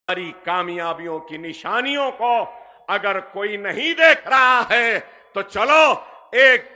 हमारी कामयाबियों की निशानियों को अगर कोई नहीं देख रहा है तो चलो एक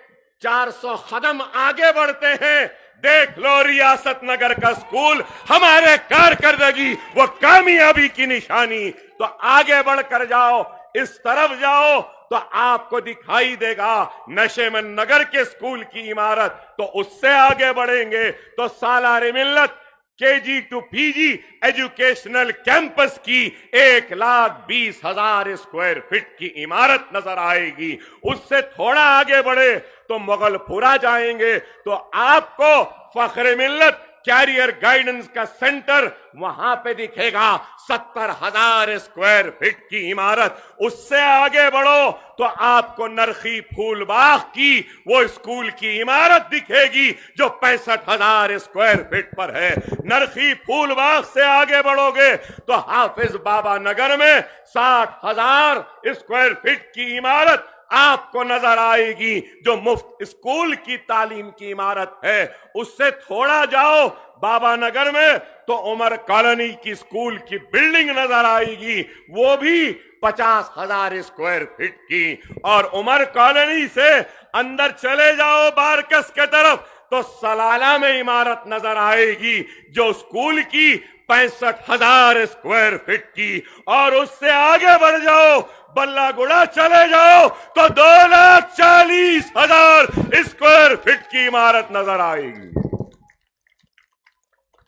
400 कदम आगे बढ़ते हैं। देख लो रियासत नगर का स्कूल, हमारे कारकर्दगी वो कामयाबी की निशानी। तो आगे बढ़कर जाओ, इस तरफ जाओ तो आपको दिखाई देगा नशे में नगर के स्कूल की इमारत। तो उससे आगे बढ़ेंगे तो Salare Millat KG to PG educational campus की 1,20,000 स्क्वायर फीट की इमारत नजर आएगी। उससे थोड़ा आगे बढ़े तो मुगलपुरा जाएंगे तो आपको फख्र मिल्लत कैरियर गाइडेंस का सेंटर वहां पे दिखेगा, 70,000 स्क्वायर फीट की इमारत। उससे आगे बढ़ो तो आपको नरखी फूलबाग की वो स्कूल की इमारत दिखेगी जो 65,000 स्क्वायर फीट पर है। नरखी फूलबाग से आगे बढ़ोगे तो हाफिज बाबा नगर में 60,000 स्क्वायर फीट की इमारत आपको नजर आएगी जो मुफ्त स्कूल की तालीम की इमारत है। उससे थोड़ा जाओ बाबा नगर में तो उमर कॉलोनी की स्कूल की बिल्डिंग नजर आएगी, वो भी 50,000 स्क्वायर फीट की। और उमर कॉलोनी से अंदर चले जाओ बारकस के तरफ तो सलाला में इमारत नजर आएगी जो स्कूल की 65,000 स्क्वायर फीट की। और उससे आगे बढ़ जाओ, बल्लागुड़ा चले जाओ तो 2,40,000 स्क्वायर फीट की इमारत नजर आएगी।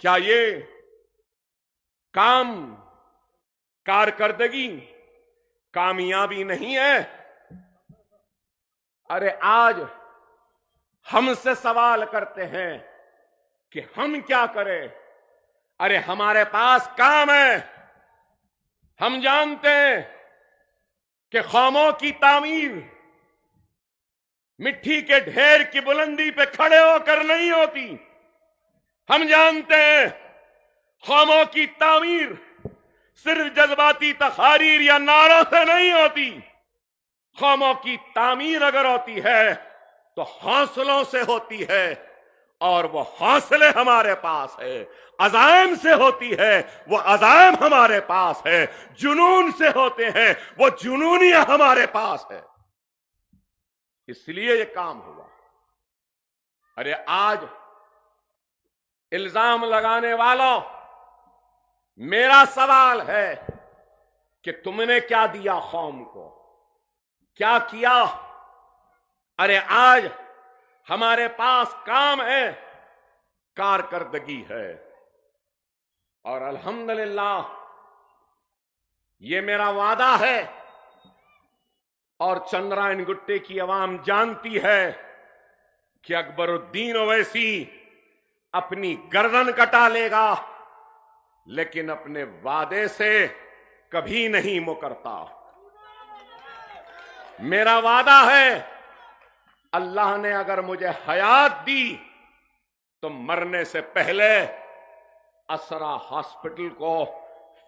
क्या ये काम कारकर्दगी कामयाबी नहीं है? अरे आज हमसे सवाल करते हैं कि हम क्या करें। अरे हमारे पास काम है। हम जानते हैं कि कौमों की तामीर मिट्टी के ढेर की बुलंदी पे खड़े होकर नहीं होती। हम जानते हैं कौमों की तामीर सिर्फ जज्बाती तकारीर या नारों से नहीं होती। कौमों की तामीर अगर होती है तो हौसलों से होती है, और वो हौसले हमारे पास है। अज़ाइम से होती है, वो अज़ाइम हमारे पास है। जुनून से होते हैं, वो जुनूनियत हमारे पास है। इसलिए ये काम हुआ। अरे आज इल्जाम लगाने वालों, मेरा सवाल है कि तुमने क्या दिया कौम को, क्या किया? अरे आज हमारे पास काम है, कारकर्दगी है। और अल्हम्दुलिल्लाह ये मेरा वादा है और चंद्रायन गुट्टे की आवाम जानती है कि अकबरुद्दीन ओवैसी अपनी गर्दन कटा लेगा लेकिन अपने वादे से कभी नहीं मुकरता। मेरा वादा है, अल्लाह ने अगर मुझे हयात दी तो मरने से पहले असरा हॉस्पिटल को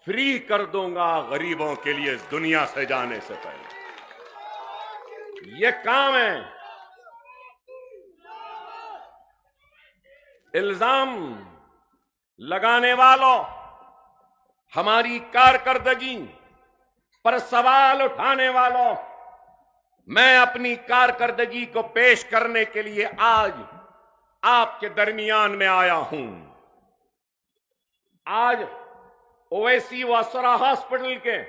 फ्री कर दूंगा गरीबों के लिए इस दुनिया से जाने से पहले। ये काम है। इल्जाम लगाने वालों, हमारी कारकर्दगी पर सवाल उठाने वालों, मैं अपनी कारकर्दगी को पेश करने के लिए आज आपके दरमियान में आया हूं। आज ओवैसी व असरा हॉस्पिटल के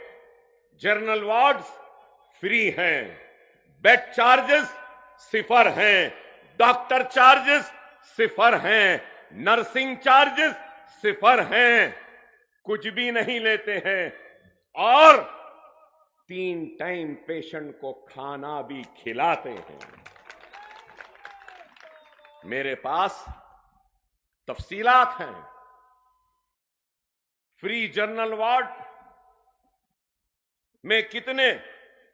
जनरल वार्ड्स फ्री हैं, बेड चार्जेस सिफर हैं, डॉक्टर चार्जेस सिफर हैं, नर्सिंग चार्जेस सिफर हैं, कुछ भी नहीं लेते हैं। और 3 टाइम पेशेंट को खाना भी खिलाते हैं। मेरे पास तफसीलात हैं। फ्री जनरल वार्ड में कितने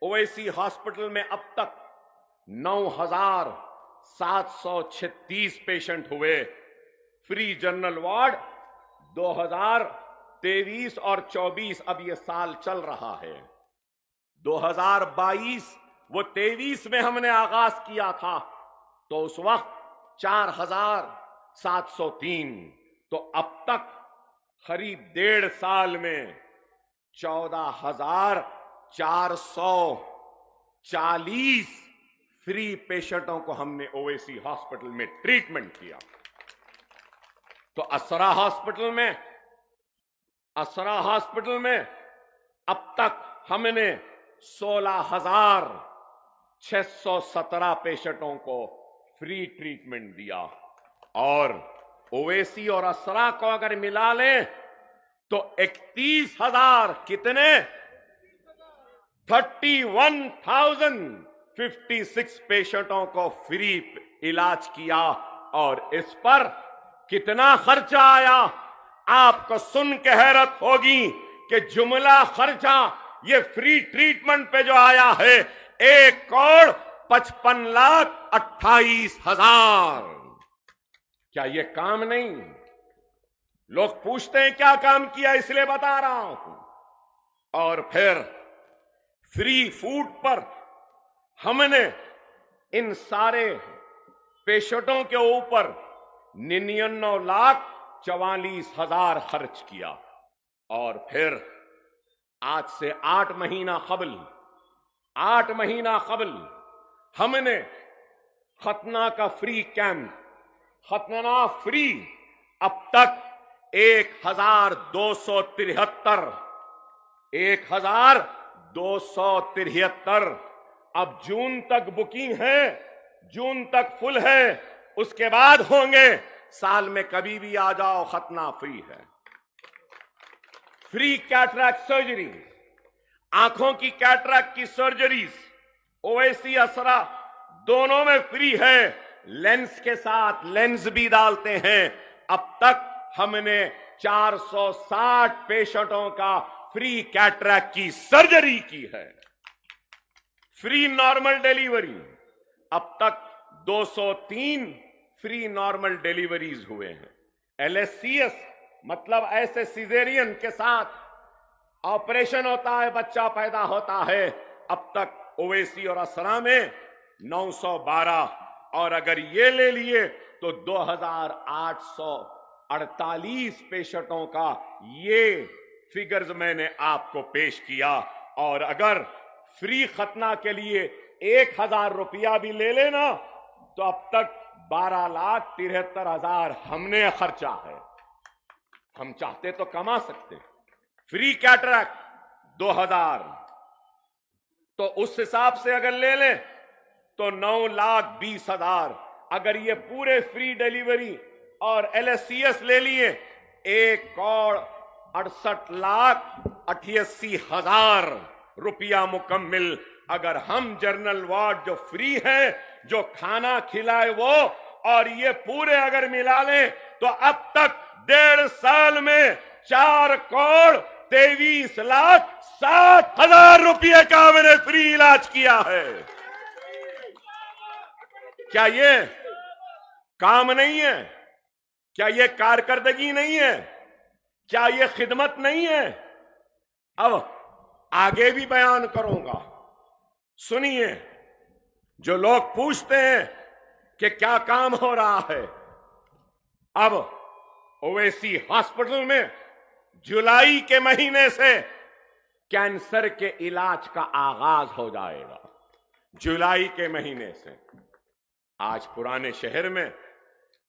ओवैसी हॉस्पिटल में अब तक 9,736 पेशेंट हुए। फ्री जनरल वार्ड 2023 और 24 अब ये साल चल रहा है। 2022 वो 23 में हमने आगाज किया था तो उस वक्त 4,703। तो अब तक करीब 1.5 साल में 14,440 फ्री पेशेंटों को हमने ओवैसी हॉस्पिटल में ट्रीटमेंट किया। तो असरा हॉस्पिटल में अब तक हमने 16,617 पेशेंटों को फ्री ट्रीटमेंट दिया। और ओवैसी और असरा को अगर मिला लें तो 31,000 कितने 31,056 पेशेंटों को फ्री इलाज किया। और इस पर कितना खर्चा आया आपको सुन के हैरत होगी कि जुमला खर्चा ये फ्री ट्रीटमेंट पे जो आया है 1,55,28,000। क्या ये काम नहीं? लोग पूछते हैं क्या काम किया, इसलिए बता रहा हूं। और फिर फ्री फूड पर हमने इन सारे पेशेंटों के ऊपर 99,44,000 खर्च किया। और फिर आज से 8 महीना कबल हमने खतना का फ्री कैंप, खतना फ्री, अब तक 1,273 अब जून तक बुकिंग है, जून तक फुल है, उसके बाद होंगे। साल में कभी भी आ जाओ, खतना फ्री है। फ्री कैटरैक्ट सर्जरी, आंखों की कैटरैक्ट की सर्जरीज ओवैसी असरा दोनों में फ्री है। लेंस के साथ लेंस भी डालते हैं। अब तक हमने 460 पेशेंटों का फ्री कैटरैक्ट की सर्जरी की है। फ्री नॉर्मल डिलीवरी, अब तक 203 फ्री नॉर्मल डिलीवरीज हुए हैं। LSCS मतलब ऐसे सिजेरियन के साथ ऑपरेशन होता है, बच्चा पैदा होता है, अब तक ओवैसी और असरा में 912। और अगर ये ले लिए तो 2,848 पेशेंटों का ये फिगर्स मैंने आपको पेश किया। और अगर फ्री खतना के लिए 1,000 रुपया भी ले लेना तो अब तक 12,73,000 हमने खर्चा है। हम चाहते तो कमा सकते। फ्री कैटरैक्ट 2,000, तो उस हिसाब से अगर ले लें तो 9,20,000। अगर ये पूरे फ्री डिलीवरी और LSCS ले लिए 1,68,88,000 रुपया मुकम्मिल। अगर हम जनरल वार्ड जो फ्री है, जो खाना खिलाए वो, और ये पूरे अगर मिला लें तो अब तक 1.5 साल में 4,23,07,000 रुपये का मैंने फ्री इलाज किया है। क्या ये काम नहीं है? क्या ये कारकर्दगी नहीं है? क्या ये खिदमत नहीं है? अब आगे भी बयान करूंगा, सुनिए। जो लोग पूछते हैं कि क्या काम हो रहा है, अब ओवैसी हॉस्पिटल में जुलाई के महीने से कैंसर के इलाज का आगाज हो जाएगा। जुलाई के महीने से। आज पुराने शहर में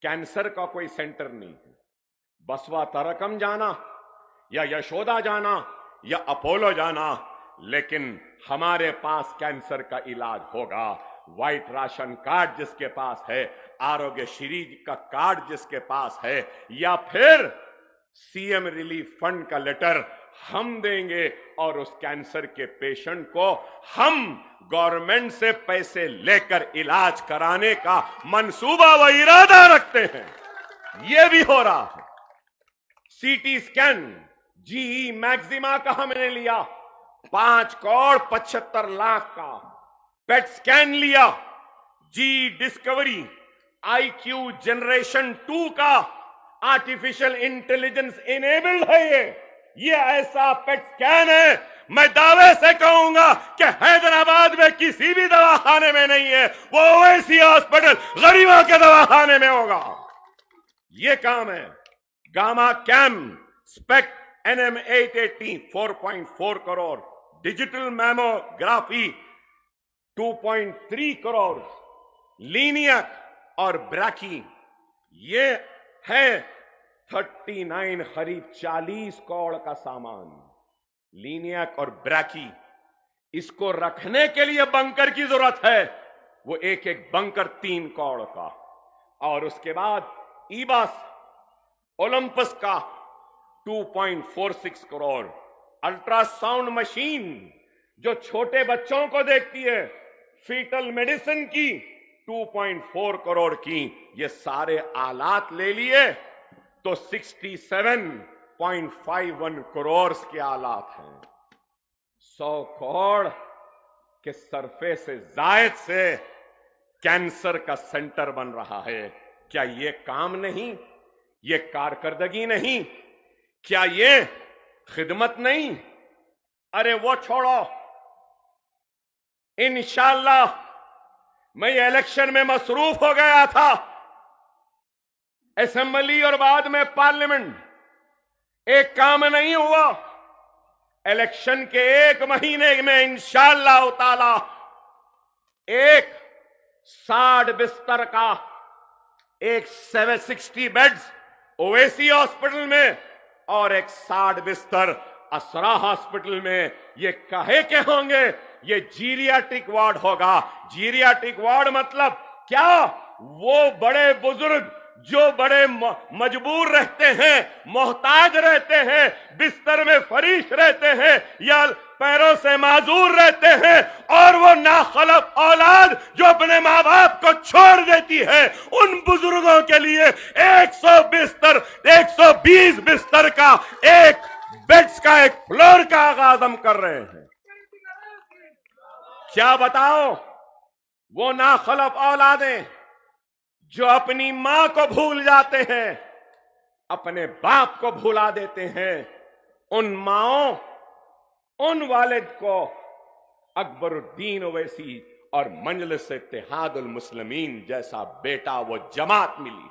कैंसर का कोई सेंटर नहीं है। बसवा तरकम जाना या यशोदा जाना या अपोलो जाना, लेकिन हमारे पास कैंसर का इलाज होगा। व्हाइट राशन कार्ड जिसके पास है, आरोग्य श्री का कार्ड जिसके पास है, या फिर CM रिलीफ फंड का लेटर हम देंगे और उस कैंसर के पेशेंट को हम गवर्नमेंट से पैसे लेकर इलाज कराने का मंसूबा व इरादा रखते हैं। यह भी हो रहा है। CT स्कैन GE मैक्सिमा का हमने लिया 5,75,00,000 का। पेट स्कैन लिया GE डिस्कवरी IQ जनरेशन 2 का। आर्टिफिशियल इंटेलिजेंस इनेबल्ड है ये ऐसा पेट स्कैन है, मैं दावे से कहूंगा कि हैदराबाद में किसी भी दवाखाने में नहीं है। वो ओवैसी हॉस्पिटल गरीबों के दवाखाने में होगा। ये काम है। Gamma cam SPECT NM880 4.4 crore, digital mammography 2.3 crore, linac और ब्रैकी ये है 39 करीब 40 करोड़ का सामान। लीनियक और ब्रैकी, इसको रखने के लिए बंकर की जरूरत है, वो एक एक बंकर 3 करोड़ का। और उसके बाद ईबास ओलंपस का 2.46 करोड़, अल्ट्रासाउंड मशीन जो छोटे बच्चों को देखती है, फीटल मेडिसिन की 2.4 करोड़ की। ये सारे आलात ले लिए तो 67.51 करोड़ के आलात हैं। 100 करोड़ के सरफे से जायद से कैंसर का सेंटर बन रहा है। क्या ये काम नहीं, ये कारकर्दगी नहीं, क्या ये खिदमत नहीं? अरे वो छोड़ो, इंशाअल्लाह मैं इलेक्शन में मसरूफ हो गया था, असेंबली और बाद में पार्लियामेंट, एक काम नहीं हुआ। इलेक्शन के 1 महीने में इंशाअल्लाह ताला एक 60 बिस्तर का, एक 760 बेड्स ओवैसी हॉस्पिटल में और एक 60 बिस्तर असरा हॉस्पिटल में, ये काहे के होंगे? ये जीरियाट्रिक वार्ड होगा। जीरियाट्रिक वार्ड मतलब क्या? वो बड़े बुजुर्ग जो बड़े मजबूर रहते हैं, मोहताज रहते हैं, बिस्तर में फरीश रहते हैं या पैरों से माजूर रहते हैं, और वो नाखलफ औलाद जो अपने माँ बाप को छोड़ देती है, उन बुजुर्गों के लिए 100 बिस्तर, 120 बिस्तर का, एक बेड्स का, एक फ्लोर का आगाज हम कर रहे हैं। क्या बताओ, वो नाखलफ औलादें जो अपनी मां को भूल जाते हैं, अपने बाप को भुला देते हैं, उन माओं, उन वालिद को अकबरुद्दीन ओवैसी और मजलिस इत्तेहादुल मुस्लिमीन जैसा बेटा, वो जमात मिली।